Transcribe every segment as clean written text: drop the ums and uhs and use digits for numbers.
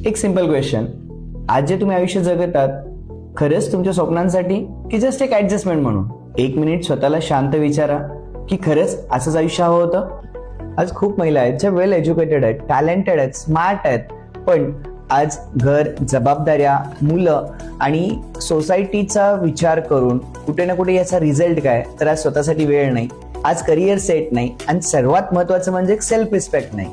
एक simple question, आज जे तुम्ही आयुष्य जगतात खरंच तुमच्या स्वप्नांसाठी की जस्ट एक ऍडजस्टमेंट म्हणून? एक मिनिट स्वतःला शांत विचारा की खरंच असंच आयुष्य हवं होतं? आज खूप महिला आहेत ज्या वेल एज्युकेटेड आहेत, टॅलेंटेड आहेत, स्मार्ट आहेत, पण आज घर, जबाबदाऱ्या, मुलं आणि सोसायटीचा विचार करून कुठे ना कुठे याचा रिझल्ट काय, तर आज स्वतःसाठी वेळ नाही, आज करिअर सेट नाही आणि सर्वात महत्वाचं म्हणजे सेल्फ रिस्पेक्ट नाही.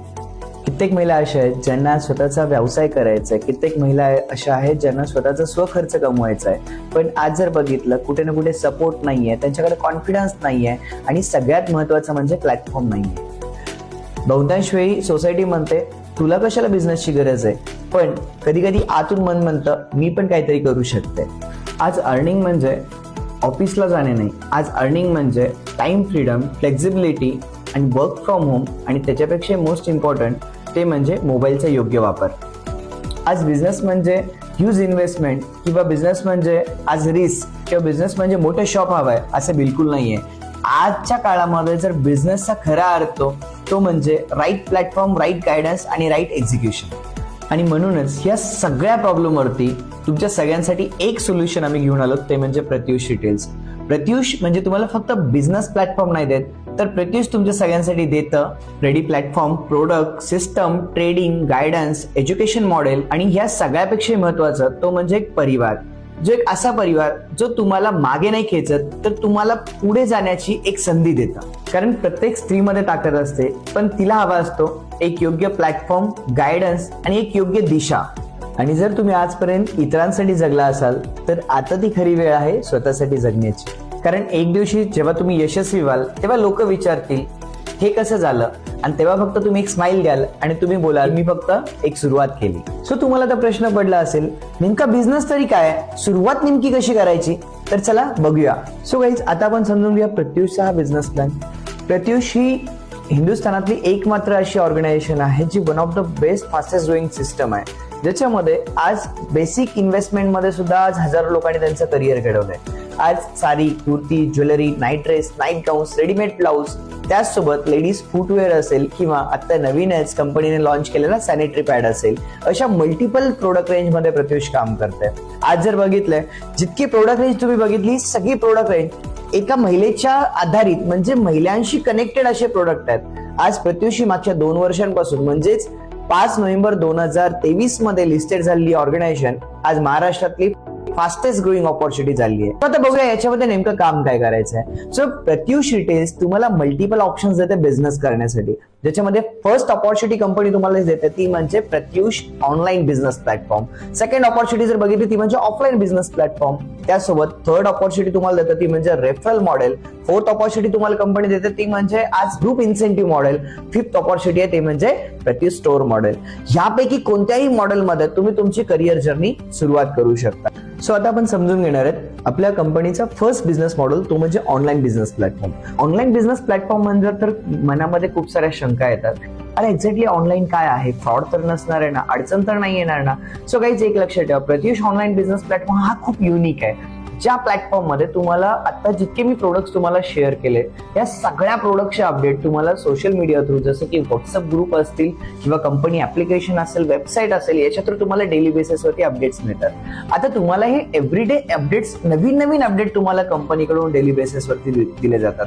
कित्येक महिला अशा आहेत ज्यांना स्वतःचा व्यवसाय करायचा आहे, कित्येक महिला अशा आहेत ज्यांना स्वतःचा स्वखर्च कमवायचा आहे, पण आज जर बघितलं कुठे ना कुठे सपोर्ट नाहीये, त्यांच्याकडे कॉन्फिडन्स नाहीये आणि सगळ्यात महत्वाचं म्हणजे प्लॅटफॉर्म नाहीये. बहुतांश वेळी सोसायटी म्हणते तुला कशाला बिझनेसची गरज आहे, पण कधी कधी आतून मन म्हणतं मी पण काहीतरी करू शकते. आज अर्निंग म्हणजे ऑफिसला जाणे नाही, आज अर्निंग म्हणजे टाइम फ्रीडम, फ्लेक्झिबिलिटी आणि वर्क फ्रॉम होम, आणि त्याच्यापेक्षा मोस्ट इम्पॉर्टंट ते म्हणजे मोबाईलचा योग्य वापर. आज बिझनेस म्हणजे ह्यूज इन्व्हेस्टमेंट किंवा बिझनेस म्हणजे आज रिस्क किंवा बिझनेस म्हणजे मोठे शॉप हवाय असं बिलकुल नाहीये. आजच्या काळामध्ये जर बिझनेसचा खरा अर्थ तो म्हणजे राईट प्लॅटफॉर्म, राईट गायडन्स आणि राईट एक्झिक्युशन. आणि म्हणूनच या सगळ्या प्रॉब्लेमवरती तुमच्या सगळ्यांसाठी एक सोल्युशन आम्ही घेऊन आलो, ते म्हणजे प्रत्युष रिटेल्स. प्रत्युष म्हणजे तुम्हाला फक्त बिझनेस प्लॅटफॉर्म नाही देत, तर प्रत्युष तुमच्या सगळ्यांसाठी देतं ready platform, product, system, trading, guidance, education model आणि ह्या सगळ्यापेक्षा महत्वाचं तो म्हणजे एक परिवार, जो एक असा परिवार जो तुम्हाला मागे नाही खेचत तर तुम्हाला पुढे जाण्याची एक संधी देतं. कारण प्रत्येक स्त्रीमध्ये ताकद असते, पण तिला हवा असतो एक योग्य प्लॅटफॉर्म, गायडन्स आणि एक योग्य दिशा. आणि जर तुम्ही आजपर्यंत इतरांसाठी जगला असाल तर आता ती खरी वेळ आहे स्वतःसाठी जगण्याची. कारण एक दिवशी जेव्हा तुम्ही यशस्वी व्हाल तेव्हा लोक विचारतील हे कसं झालं, आणि तेव्हा फक्त तुम्ही एक स्माइल द्याल आणि तुम्ही बोलाल मी फक्त एक सुरुवात केली. सो तुम्हाला तर प्रश्न पडला असेल नेमका बिझनेस तरी काय, सुरुवात नेमकी कशी करायची, तर चला बघूया. सो गाईज, आता आपण समजून घेऊया प्रत्युषचा हा बिझनेस प्लॅन. प्रत्युष ही हिंदुस्थानातली एकमात्र अशी ऑर्गनायझेशन आहे जी one of the best fastest growing system आहे, ज्याच्यामध्ये आज बेसिक इन्व्हेस्टमेंट मध्ये सुद्धा आज हजारो लोकांनी त्यांचं करिअर घडवलंय. आज sari, kurti, jewellery, night dress, night gowns, readymade blouse, त्याचसोबत लेडीज फुटवेअर असेल किंवा आता नवीनच कंपनीने लॉन्च केलेला सॅनिटरी पॅड असेल, अशा मल्टिपल प्रोडक्ट रेंज मध्ये प्रत्युष काम करते. आज जर बघितलंय जितकी प्रोडक्ट रेंज तुम्ही बघितली, सगळी प्रोडक्ट रेंज एका महिलेच्या आधारित म्हणजे महिलांशी कनेक्टेड असे प्रोडक्ट आहेत. आज प्रत्युषी मागच्या 2 वर्षांपासून म्हणजेच 5 नोव्हेंबर 2023 मध्ये लिस्टेड झालेली ऑर्गनायझेशन आज महाराष्ट्रातली फास्टेस्ट ग्रोईंग ऑपॉर्च्युनिटी झाली आहे. आता बघूया याच्यामध्ये नेमकं काम काय करायचं आहे. सो प्रत्युष रिटेल्स तुम्हाला मल्टिपल ऑप्शन्स देते बिझनेस करण्यासाठी, ज्याच्यामध्ये फर्स्ट ऑपॉर्च्युनिटी कंपनी तुम्हाला देते ती म्हणजे Pratyush online business platform. Second opportunity जर बघितली ती म्हणजे ऑफलाईन बिझनेस प्लॅटफॉर्म. त्यासोबत थर्ड ऑपॉर्च्युनिटी तुम्हाला देते ती म्हणजे रेफरल मॉडेल. फोर्थ ऑपॉर्च्युनिटी तुम्हाला कंपनी देते ती म्हणजे आज group incentive model. Fifth opportunity आहे ते म्हणजे प्रत्युष स्टोअर मॉडेल. यापैकी कोणत्याही मॉडेलमध्ये तुम्ही तुमची करिअर जर्नी सुरुवात करू शकता. सो आता आपण समजून घेणार आहेत आपल्या कंपनीचा फर्स्ट बिझनेस मॉडेल, तो म्हणजे online business platform. Online business platform म्हणजे तर मनामध्ये खूप साऱ्या शंका येतात, अरे एक्झॅक्टली ऑनलाईन काय आहे, फ्रॉड तर नसणार आहे ना, अडचण तर नाही येणार ना. सो काहीच एक लक्षात ठेवा, प्रत्युष ऑनलाईन बिझनेस प्लॅटफॉर्म हा खूप युनिक आहे. ज्या प्लॅटफॉर्म मध्ये तुम्हाला आता जितके मी प्रोडक्ट्स तुम्हाला शेअर केले, या सगळ्या प्रोडक्टचे अपडेट तुम्हाला सोशल मीडिया थ्रू, जसं की व्हॉट्सअप ग्रुप असतील किंवा कंपनी ऍप्लिकेशन असेल, वेबसाईट असेल, याच्या थ्रू तुम्हाला डेली बेसिसवरती अपडेट्स मिळतात. आता तुम्हाला हे एव्हरीडे अपडेट्स, नवीन अपडेट तुम्हाला कंपनीकडून डेली बेसिसवरती दिले जातात.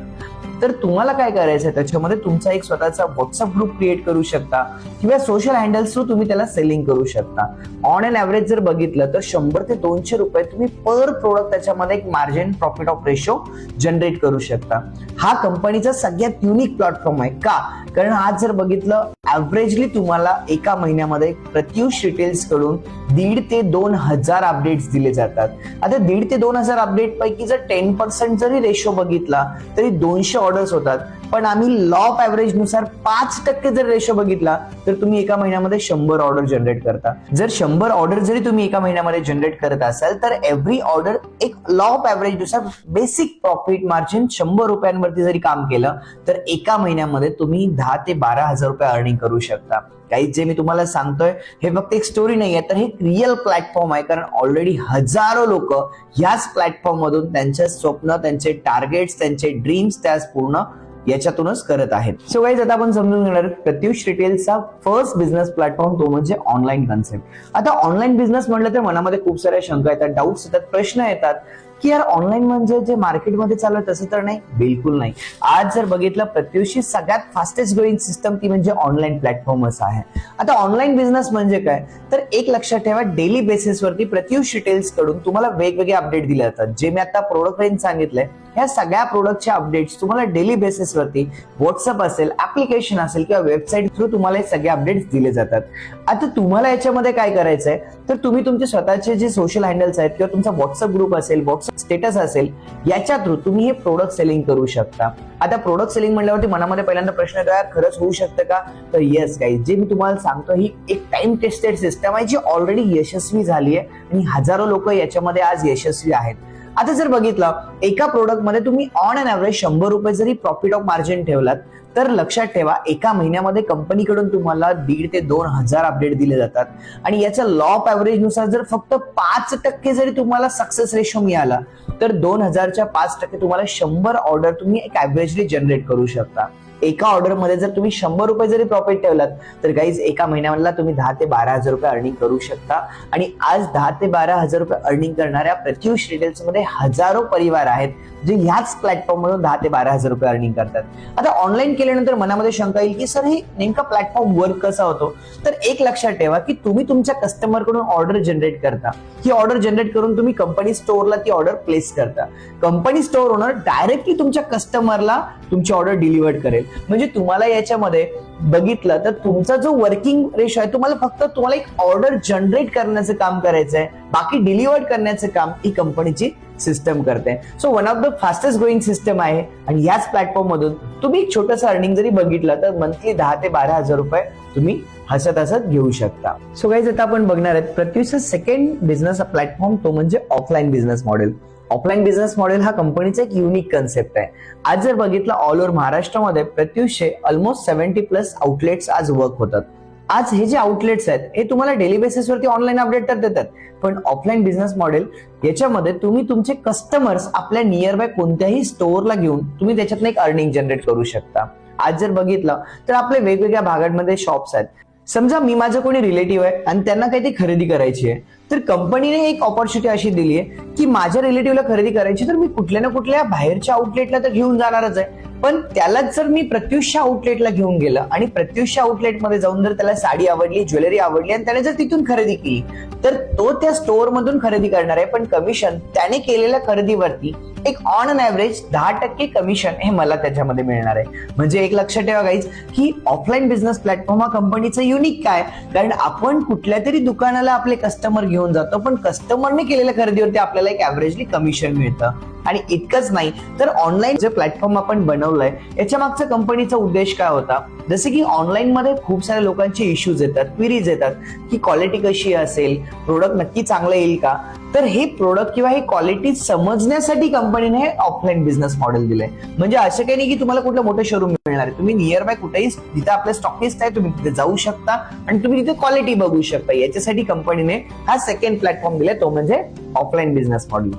तर तुम्हाला काय करायचं आहे, त्याच्यामध्ये तुमचा एक स्वतःचा व्हॉट्सअप ग्रुप क्रिएट करू शकता किंवा सोशल हँडल्स थ्रू तुम्ही त्याला सेलिंग करू शकता. ऑन अँड ऍव्हरेज जर बघितलं तर 100 ते 200 रुपये तुम्ही पर प्रोडक्ट त्याच्यामध्ये एक margin profit of ratio generate करू शकता. हा कंपनीचा सगळ्यात युनिक प्लॅटफॉर्म आहे. का? कारण आज जर बघितलं ऍव्हरेजली तुम्हाला एका महिन्यामध्ये प्रत्युष रिटेल्स कडून 1,500 ते 2,000 अपडेट्स दिले जातात. आता 1,500 ते 2,000 अपडेट पैकी जर 10% जरी रेशो बघितला तरी 200 ऑर्डर्स होतात. पण आम्ही लॉ ऑफ ऍव्हरेज नुसार 5% जर रेशो बघितला तर तुम्ही एका महिन्यामध्ये 100 ऑर्डर जनरेट करता. जर 100 ऑर्डर जरी तुम्ही एका महिन्यामध्ये जनरेट करत असाल तर एव्हरी ऑर्डर एक लॉ ऑफ ऍव्हरेज नुसार बेसिक प्रॉफिट मार्जिन 100 रुपयांवरती जरी काम केलं तर एका महिन्यामध्ये तुम्ही 10 ते 12,000 रुपये अर्निंग करू शकता. काही जे मी तुम्हाला सांगतोय हे फक्त एक स्टोरी नाहीये, तर हे रिअल प्लॅटफॉर्म आहे. कारण ऑलरेडी हजारो लोक ह्याच प्लॅटफॉर्म मधून त्यांचे स्वप्न, त्यांचे टार्गेट्स, त्यांचे ड्रीम्स त्यास पूर्ण याच्यातूनच करत आहेत. सो गाईज आता आपण समजून घेणार प्रत्युष रिटेलचा फर्स्ट बिझनेस प्लॅटफॉर्म तो म्हणजे ऑनलाईन कन्सेप्ट. आता ऑनलाईन बिझनेस म्हटलं तर मनामध्ये खूप साऱ्या शंका येतात, डाऊट्स येतात, प्रश्न येतात की यार ऑनलाईन म्हणजे जे मार्केटमध्ये चालू आहे तसं तर नाही. बिलकुल नाही. आज जर बघितलं प्रत्युषची सगळ्यात फास्टेस्ट ग्रोईंग सिस्टम ती म्हणजे ऑनलाईन प्लॅटफॉर्मच आहे. आता ऑनलाईन बिझनेस म्हणजे काय तर एक लक्षात ठेवा, डेली बेसिसवरती प्रत्युष रिटेल्स कडून तुम्हाला वेगवेगळे अपडेट दिले जातात. जे मी आता प्रोडक्ट रेंज सांगितलंय ह्या सगळ्या प्रोडक्टच्या अपडेट्स तुम्हाला डेली बेसिसवरती व्हॉट्सअप असेल, ऍप्लिकेशन असेल किंवा वेबसाईट थ्रू तुम्हाला हे सगळे अपडेट्स दिले जातात. आता तुम्हाला याच्यामध्ये काय करायचंय तर तुम्ही तुमचे स्वतःचे जे सोशल हँडल्स आहेत किंवा तुमचा व्हॉट्सअप ग्रुप असेल, व्हॉट्सअप स्टेटस असेल, याच्या थ्रू तुम्ही हे प्रोडक्ट सेलिंग करू शकता. आता प्रोडक्ट सेलिंग म्हणल्यावरती मनामध्ये पहिल्यांदा प्रश्न येतो, यार खरंच होऊ शकतं का? तर येस गाईज, जे मी तुम्हाला सांगतो ही एक टाइम टेस्टेड सिस्टम आहे जी ऑलरेडी यशस्वी झाली आहे आणि हजारो लोक याच्यामध्ये आज यशस्वी आहेत. आता जर बघितलं एका प्रोडक्टमध्ये तुम्ही ऑन अन ऍव्हरेज 100 रुपये जरी प्रॉफिट ऑफ मार्जिन ठेवलात तर लक्षात ठेवा एका महिन्यामध्ये कंपनीकडून तुम्हाला 1,500 ते 2,000 अपडेट दिले जातात. आणि याचा लॉ ऑफ ऍव्हरेज नुसार जर फक्त 5% जरी तुम्हाला सक्सेस रेशो मिळाला तर 2,000च्या 5% तुम्हाला 100 ऑर्डर तुम्ही एक ऍव्हरेजली जनरेट करू शकता. एका ऑर्डर मध्ये जर तुम्ही 100 रुपये जरी प्रॉफिट ठेवलात तर गाईज एका महिन्याला तुम्ही 10 ते 12,000 रुपये अर्निंग करू शकता. आणि आज 10 ते 12,000 रुपये अर्निंग करणाऱ्या प्रत्युष रिटेल्स मध्ये हजारो परिवार आहेत जे ह्याच प्लॅटफॉर्म मधून 10 ते 12,000 रुपये अर्निंग करतात. आता ऑनलाईन केल्यानंतर मनामध्ये शंका येईल की सर हे नेमका प्लॅटफॉर्म वर्क कसा होतो. तर एक लक्षात ठेवा की तुम्ही तुमच्या कस्टमर कडून ऑर्डर जनरेट करता. ही ऑर्डर जनरेट करून तुम्ही कंपनी स्टोअरला ती ऑर्डर प्लेस करता. कंपनी स्टोअर ओनर डायरेक्टली तुमच्या कस्टमरला तुमची ऑर्डर डिलिव्हर करेल. म्हणजे तुम्हाला याच्यामध्ये बघितलं तर तुमचा जो वर्किंग रेशो आहे तुम्हाला एक ऑर्डर जनरेट करण्याचं काम करायचं आहे, बाकी डिलिव्हर करण्याचं काम ही कंपनीची सिस्टम करते. So one of the fastest growing system आहे आणि याच प्लॅटफॉर्म मधून तुम्ही एक छोटंसं अर्निंग जरी बघितलं तर मंथली 10 ते 12,000 रुपये तुम्ही हसत हसत घेऊ शकता. सो गाईज आता आपण बघणार आहेत प्रत्युषचा सेकंड बिझनेस प्लॅटफॉर्म तो म्हणजे offline business model. Offline business model हा कंपनीचा एक युनिक कन्सेप्ट आहे. आज जर बघितलं ऑल ओव्हर महाराष्ट्रामध्ये प्रत्युषचे ऑलमोस्ट 70+ आउटलेट्स आज वर्क होतात. आज हे जे आउटलेट्स आहेत हे तुम्हाला डेली बेसिसवरती ऑनलाईन अपडेट तर देतात, पण ऑफलाईन बिझनेस मॉडेल याच्यामध्ये तुम्ही तुमचे कस्टमर्स आपल्या नियर बाय कोणत्याही स्टोअरला घेऊन तुम्ही त्याच्यातून एक अर्निंग जनरेट करू शकता. आज जर बघितलं तर आपले वेगवेगळ्या भागांमध्ये शॉप्स आहेत. समजा मी माझं कोणी रिलेटिव्ह आहे आणि त्यांना काही ती खरेदी करायची आहे तर कंपनीने एक ऑपॉर्च्युनिटी अशी दिली आहे की माझ्या रिलेटिव्हला खरेदी करायची तर मी कुठल्या ना कुठल्या बाहेरच्या आउटलेटला तर घेऊन जाणारच आहे, पण त्यालाच जर मी प्रत्युषच्या आउटलेटला घेऊन गेलं आणि प्रत्युषच्या आउटलेटमध्ये जाऊन जर त्याला साडी आवडली, ज्वेलरी आवडली आणि त्याने जर तिथून खरेदी केली तर तो त्या स्टोअर मधून खरेदी करणार आहे, पण कमिशन त्याने केलेल्या खरेदीवरती एक ऑन अन ऍव्हरेज 10% कमिशन हे मला त्याच्यामध्ये मिळणार आहे. म्हणजे एक लक्षात ठेवा गाईज की ऑफलाईन बिझनेस प्लॅटफॉर्म हा कंपनीचं युनिक काय, कारण आपण कुठल्या तरी दुकानाला आपले कस्टमर घेऊन जातो पण कस्टमरने केलेल्या खरेदीवरती आपल्याला एक ऍव्हरेजली कमिशन मिळतं. आणि इतकंच नाही तर ऑनलाईन जे प्लॅटफॉर्म आपण बनवलंय याच्या मागचा कंपनीचा उद्देश काय होता, जसे की ऑनलाईन मध्ये खूप साऱ्या लोकांचे इश्यूज येतात, क्वेरीज येतात की क्वालिटी कशी असेल, प्रोडक्ट नक्की चांगलं येईल का. तर हे प्रोडक्ट किंवा ही क्वालिटी समजण्यासाठी कंपनीने हे ऑफलाईन बिझनेस मॉडेल दिलंय. म्हणजे असं काही नाही की तुम्हाला कुठलं मोठं शोरूम मिळणार आहे, तुम्ही नियर बाय कुठेही जिथे आपले स्टॉकिस्ट आहे तुम्ही तिथे जाऊ शकता आणि तुम्ही तिथे क्वालिटी बघू शकता. याच्यासाठी कंपनीने हा सेकंड प्लॅटफॉर्म दिलाय तो म्हणजे offline business model.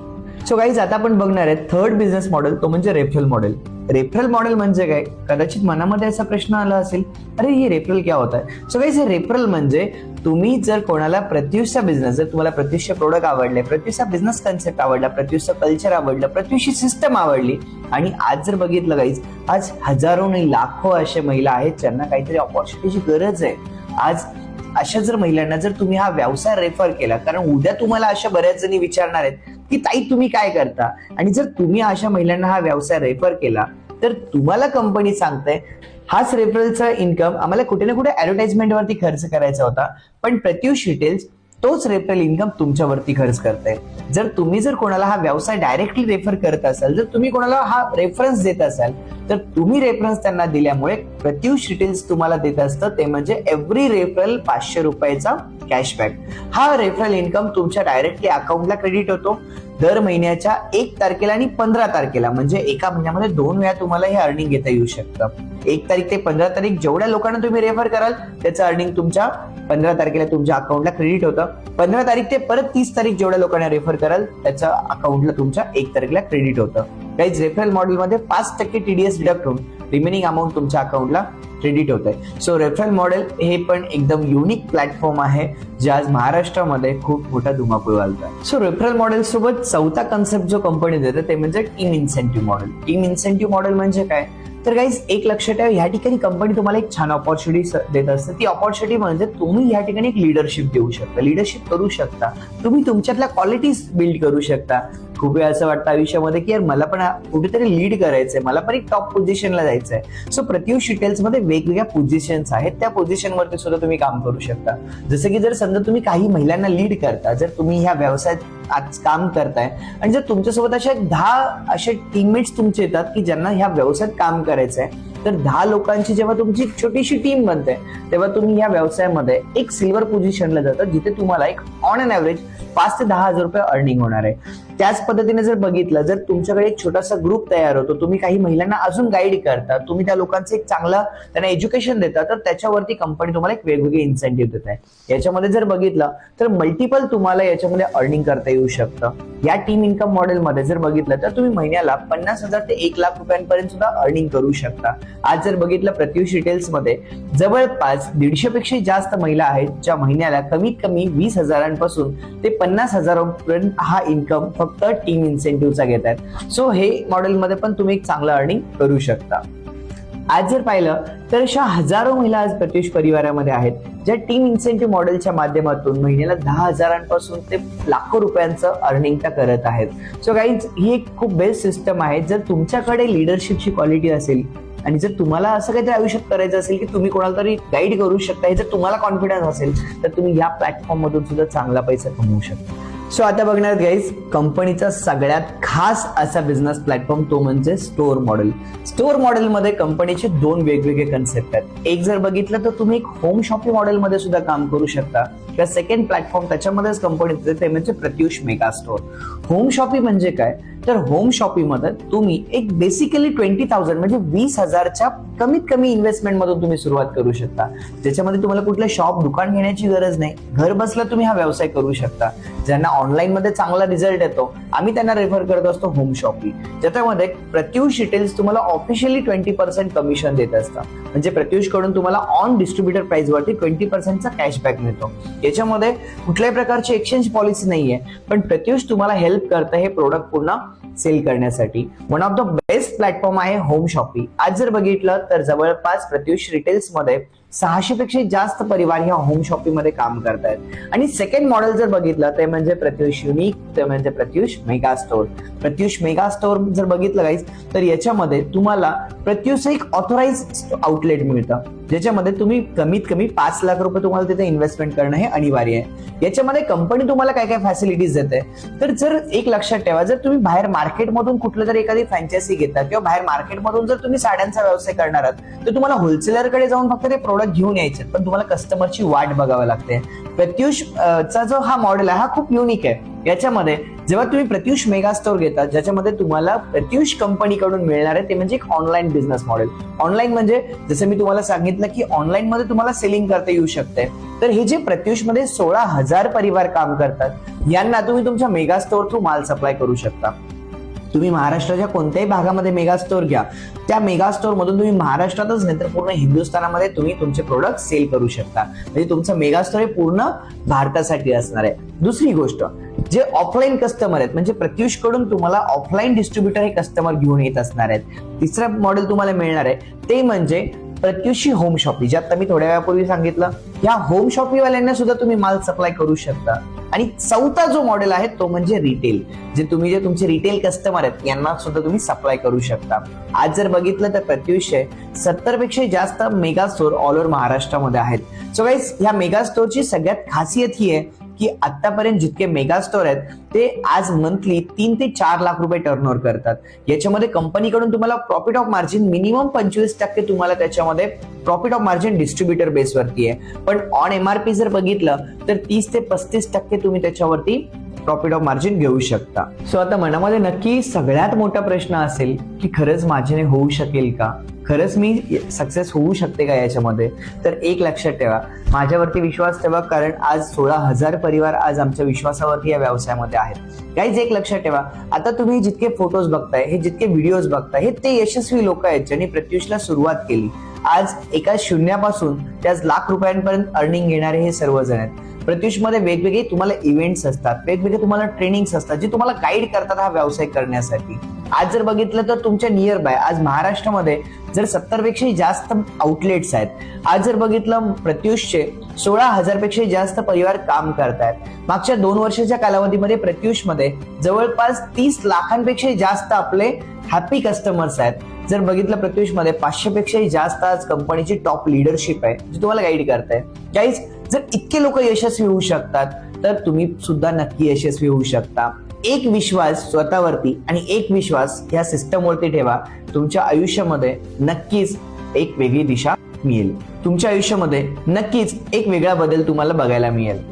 So guys आता आपण बघणार आहे थर्ड बिझनेस मॉडेल तो म्हणजे रेफरल मॉडेल. रेफरल मॉडेल म्हणजे काय, कदाचित मनामध्ये असा प्रश्न आला असेल, अरे ये रेफरल क्या होता है. सो गाईज हे रेफरल म्हणजे तुम्ही जर कोणाला प्रत्युषचा बिझनेस, जर तुम्हाला प्रत्युषचे प्रोडक्ट आवडले, प्रत्युषचा बिझनेस कन्सेप्ट आवडला, प्रत्युषचं कल्चर आवडलं, प्रत्युषची सिस्टम आवडली आणि आज जर बघितलं गाईज आज हजारो नाही लाखो अशा महिला आहेत ज्यांना काहीतरी ऑपॉर्च्युनिटीची गरज आहे. आज अशा जर महिलांना जर तुम्ही हा व्यवसाय रेफर केला, कारण उद्या तुम्हाला अशा बऱ्याच जणी विचारणार आहेत की ताई तुम्ही काय करता, आणि जर तुम्ही अशा महिलांना हा व्यवसाय रेफर केला तर तुम्हाला कंपनी सांगते हाच रेफरलचा इन्कम आम्हाला कुठे ना कुठे ऍडव्हर्टाइजमेंटवरती खर्च करायचा होता, पण प्रत्युष रिटेल्स तोच रेफरल इन्कम तुमच्यावरती खर्च करताय. जर कोणाला हा व्यवसाय डायरेक्टली रेफर करत असाल, जर तुम्ही कोणाला हा रेफरन्स देत असाल तर तुम्ही रेफरन्स त्यांना दिल्यामुळे प्रत्युष रिटेल्स तुम्हाला देत असतं ते म्हणजे एव्हरी रेफरल 500 रुपयाचा कॅशबॅक. हा रेफरल इन्कम तुमच्या डायरेक्टली अकाउंटला क्रेडिट होतो दर महिन्याच्या 1 तारखेला आणि 15 तारखेला. म्हणजे एका महिन्यामध्ये 2 वेळा तुम्हाला हे अर्निंग घेता येऊ शकतं. 1 तारीख ते 15 तारीख जेवढ्या लोकांना तुम्ही रेफर कराल त्याचं अर्निंग तुमच्या 15 तारखेला तुमच्या अकाउंटला क्रेडिट होतं. 15 तारीख ते परत 30 तारीख जेवढ्या लोकांना रेफर कराल त्याच्या अकाउंटला तुमच्या 1 तारखेला क्रेडिट होतं. गाईज रेफरल मॉडेलमध्ये 5% TDS डिडक्ट होऊन रिमेनिंग अमाऊंट तुमच्या अकाउंटला क्रेडिट होत आहे. सो रेफरल मॉडेल हे पण एकदम युनिक प्लॅटफॉर्म आहे जे आज महाराष्ट्रामध्ये खूप मोठा धुमाकूळ घालतोय. सो रेफरल मॉडेल सोबत चौथा कन्सेप्ट जो कंपनी देते ते म्हणजे team incentive model. Team incentive model म्हणजे काय, तर गाईज एक लक्षात ठेवा, या ठिकाणी कंपनी तुम्हाला एक छान ऑपॉर्च्युनिटी देत असते. ती ऑपॉर्च्युनिटी म्हणजे तुम्ही या ठिकाणी एक लिडरशिप देऊ शकता, लिडरशिप करू शकता, तुम्ही तुमच्यातल्या क्वालिटीज बिल्ड करू शकता. खूप वेळा असं वाटतं आयुष्यामध्ये की यार मला पण कुठेतरी लीड करायचंय, मला पण एक टॉप पोझिशनला जायचंय. सो प्रत्युष रिटेल्स मध्ये वेगवेगळ्या पोझिशन्स आहेत, त्या पोझिशनवरती सुद्धा तुम्ही काम करू शकता. जसं की जर समजा तुम्ही काही महिलांना लीड करता, जर तुम्ही ह्या व्यवसायात आज काम करताय आणि जर तुमच्यासोबत अशा 10 असे टीममेट्स तुमचे येतात की ज्यांना ह्या व्यवसायात काम करायचंय, तर 10 लोकांची जेव्हा तुमची एक छोटीशी टीम बनते तेव्हा तुम्ही या व्यवसायामध्ये एक सिल्वर पोझिशनला जातात, जिथे तुम्हाला एक ऑन अन ऍव्हरेज 5 ते 10 हजार रुपये अर्निंग होणार आहे. त्याच पद्धतीने जर बघितलं, जर तुमच्याकडे एक छोटासा ग्रुप तयार होतो, तुम्ही काही महिलांना अजून गाईड करता, तुम्ही त्या लोकांचं एक चांगलं त्यांना एज्युकेशन देता, तर त्याच्यावरती कंपनी तुम्हाला एक वेगवेगळे इन्सेंटिव्ह देत आहे. याच्यामध्ये जर बघितलं तर मल्टिपल तुम्हाला याच्यामध्ये अर्निंग करता येऊ शकतं. या टीम इन्कम मॉडेलमध्ये जर बघितलं तर तुम्ही महिन्याला 50,000 ते 1,00,000 रुपयांपर्यंत सुद्धा अर्निंग करू शकता. आज जर बघितलं प्रत्युष रिटेल्स मध्ये जवळपास 150 पेक्षा जास्त महिला आहेत ज्या महिन्याला कमीत कमी 20,000पासून ते 50,000 पर्यंत हा इन्कम फक्त टीम इन्सेंटिव्हचा घेत आहेत. सो हे मॉडेलमध्ये पण तुम्ही एक चांगलं अर्निंग करू शकता. आज जर पाहिलं तर अशा हजारो महिला आज प्रत्युष परिवारामध्ये आहेत ज्या टीम इन्सेंटिव्ह मॉडेलच्या माध्यमातून महिन्याला 10,000पासून ते लाखो रुपयांचं अर्निंग त्या करत आहेत. सो गाईज ही एक खूप बेस्ट सिस्टम आहे. जर तुमच्याकडे लिडरशिपची क्वालिटी असेल आणि जर तुम्हाला असं काहीतरी आयुष्यात करायचं असेल की तुम्ही कोणाला तरी गाईड करू शकता, हे जर तुम्हाला कॉन्फिडन्स असेल तर तुम्ही या प्लॅटफॉर्म मधून सुद्धा चांगला पैसा कमवू शकता. सो आता बघणार गाईज कंपनीचा सगळ्यात खास असा बिझनेस प्लॅटफॉर्म, तो म्हणजे स्टोअर मॉडेल. स्टोअर मॉडेलमध्ये कंपनीचे 2 वेगवेगळे कन्सेप्ट आहेत. एक जर बघितलं तर तुम्ही एक होम शॉपिंग मॉडेलमध्ये सुद्धा काम करू शकता, किंवा सेकंड प्लॅटफॉर्म त्याच्यामध्येच कंपनी देते ते म्हणजे Pratyush mega store. Home shopping म्हणजे काय, तर होम शॉपिंग मध्ये तुम्ही एक बेसिकली 20,000 म्हणजे 20,000च्या कमीत कमी इन्व्हेस्टमेंट मधून तुम्ही सुरुवात करू शकता, ज्याच्यामध्ये तुम्हाला कुठलं शॉप दुकान घेण्याची गरज नाही. घर बसल्या तुम्ही हा व्यवसाय करू शकता. ज्यांना ऑनलाईन मध्ये चांगला रिझल्ट येतो, आम्ही त्यांना रेफर करत असतो होम शॉपिंग, ज्याच्यामध्ये प्रत्युष रिटेल्स तुम्हाला ऑफिशियली 20% कमिशन देत असतात. म्हणजे प्रत्युष कडून तुम्हाला ऑन डिस्ट्रीब्युटर प्राइस वरती 20%चा कॅशबॅक मिळतो. याच्यामध्ये कुठल्याही प्रकारची एक्सचेंज पॉलिसी नाहीये, पण प्रत्युष तुम्हाला हेल्प करतं हे प्रोडक्ट पूर्ण सेल करण्यासाठी. One of the best platform आहे होम शॉपिंग. आज जर बघितलं तर जवळपास प्रत्युष रिटेल्स मध्ये 600 पेक्षा जास्त परिवार ह्या होम शॉपिंग मध्ये काम करतायत. आणि सेकंड मॉडेल जर बघितलं ते म्हणजे प्रत्युष युनिक, ते म्हणजे Pratyush mega store. Pratyush mega store जर बघितलं गाईज तर याच्यामध्ये तुम्हाला प्रत्युष एक ऑथोराइज आउटलेट मिळतं, ज्याच्यामध्ये तुम्ही कमीत कमी 5 लाख रुपये तुम्हाला तिथे इन्व्हेस्टमेंट करणं हे अनिवार्य आहे. याच्यामध्ये कंपनी तुम्हाला काय काय फॅसिलिटीज देते, तर जर एक लक्षात ठेवा, जर तुम्ही बाहेर मार्केटमधून कुठलं तरी एखादी फ्रँचायझी घेता किंवा बाहेर मार्केटमधून जर तुम्ही साड्यांचा व्यवसाय करणार आहात तर तुम्हाला होलसेलरकडे जाऊन फक्त ते प्रोडक्ट घेऊन यायचे, पण तुम्हाला कस्टमरची वाट बघावी लागते. प्रत्युष चा जो हा मॉडेल आहे हा खूप युनिक आहे. याच्यामध्ये जेव्हा तुम्ही प्रत्युष मेगा स्टोअर घेता, ज्याच्यामध्ये तुम्हाला प्रत्युष कंपनीकडून मिळणार आहे ते म्हणजे एक ऑनलाईन बिझनेस मॉडेल. ऑनलाईन म्हणजे जसं मी तुम्हाला सांगितलं की ऑनलाईन मध्ये तुम्हाला सेलिंग करता येऊ शकते. तर हे जे प्रत्युष मध्ये 16,000 परिवार काम करतात, यांना तुम्ही तुमच्या मेगा स्टोअर थ्रू माल सप्लाय करू शकता. तुम्ही महाराष्ट्राच्या कोणत्याही भागामध्ये मेगा स्टोअर घ्या, त्या मेगा स्टोअर मधून तुम्ही महाराष्ट्रातच नाही तर पूर्ण हिंदुस्थानामध्ये तुम्ही तुमचे प्रोडक्ट सेल करू शकता. म्हणजे तुमचं मेगा स्टोअर हे पूर्ण भारतासाठी असणार आहे. दुसरी गोष्ट, जे ऑफलाईन कस्टमर आहेत म्हणजे प्रत्युष कडून तुम्हाला ऑफलाईन डिस्ट्रीब्युटर हे कस्टमर घेऊन येत असणार आहेत. तिसरं मॉडेल तुम्हाला मिळणार आहे ते म्हणजे प्रत्युषी होम शॉपिंग, जे आता मी थोड्या वेळापूर्वी सांगितलं. या होम शॉपिंग वाल्यांना सुद्धा तुम्ही माल सप्लाय करू शकता. आणि चौथा जो मॉडेल आहे तो म्हणजे रिटेल, जे तुमचे रिटेल कस्टमर आहेत यांना सुद्धा तुम्ही सप्लाय करू शकता. आज जर बघितलं तर प्रत्युष 70 पेक्षा जास्त मेगा स्टोअर ऑल ओव्हर महाराष्ट्रामध्ये आहेत. सो गाईज, ह्या मेगा स्टोअरची सगळ्यात खासियत ही आहे की आतापर्यंत जितके मेगा स्टोअर आहेत ते आज मंथली 3 ते 4 लाख रुपये टर्नओव्हर करतात. याच्यामध्ये कंपनीकडून तुम्हाला प्रॉफिट ऑफ मार्जिन मिनिमम 25% तुम्हाला त्याच्यामध्ये प्रॉफिट ऑफ मार्जिन डिस्ट्रीब्युटर बेसवरती आहे, पण ऑन MRP जर बघितलं तर 30 ते 35% तुम्ही त्याच्यावरती प्रॉफिट ऑफ मार्जिन घेऊ शकता. सो आता मनामध्ये नक्की सगळ्यात मोठा प्रश्न असेल की खरंच माझ्याने होऊ शकेल का, खरंच मी सक्सेस होऊ शकते का याच्यामध्ये. तर एक लक्षात ठेवा, माझ्यावरती विश्वास ठेवा, कारण आज 16,000 परिवार आज आमच्या विश्वासावरती या व्यवसायामध्ये आहेत. काहीच एक लक्षात ठेवा, आता तुम्ही जितके फोटोज बघताय, हे जितके व्हिडिओज बघताय, हे ते यशस्वी लोक आहेत ज्यांनी प्रत्युषला सुरुवात केली. आज एका शून्यापासून ते आज लाख रुपयांपर्यंत अर्निंग घेणारे हे सर्वजण आहेत. प्रत्युषमध्ये वेगवेगळे तुम्हाला इव्हेंट्स असतात, वेगवेगळे तुम्हाला ट्रेनिंग्स असतात जे तुम्हाला गाईड करतात हा व्यवसाय करण्यासाठी. आज जर बघितलं तर तुमच्या नियर बाय आज महाराष्ट्रामध्ये जर 70 पेक्षाही जास्त आउटलेट्स आहेत. आज जर बघितलं प्रत्युषचे 16,000 पेक्षाही जास्त परिवार काम करतायत. मागच्या 2 वर्षाच्या कालावधीमध्ये प्रत्युषमध्ये जवळपास 30 लाखांपेक्षाही जास्त आपले हॅपी कस्टमर्स आहेत. जर बघितलं प्रत्युषमध्ये 500 पेक्षाही जास्त आज कंपनीची टॉप लिडरशिप आहे जी तुम्हाला गाईड करताय. गाईज, जर इतके लोक यशस्वी होऊ शकतात तर तुम्ही सुद्धा नक्की यशस्वी होऊ शकता. एक विश्वास स्वतःवरती आणि एक विश्वास या सिस्टमवरती ठेवा. तुमच्या आयुष्यामध्ये नक्कीच एक वेगळी दिशा मिळेल. तुमच्या आयुष्यामध्ये नक्कीच एक वेगळा बदल तुम्हाला बघायला मिळेल.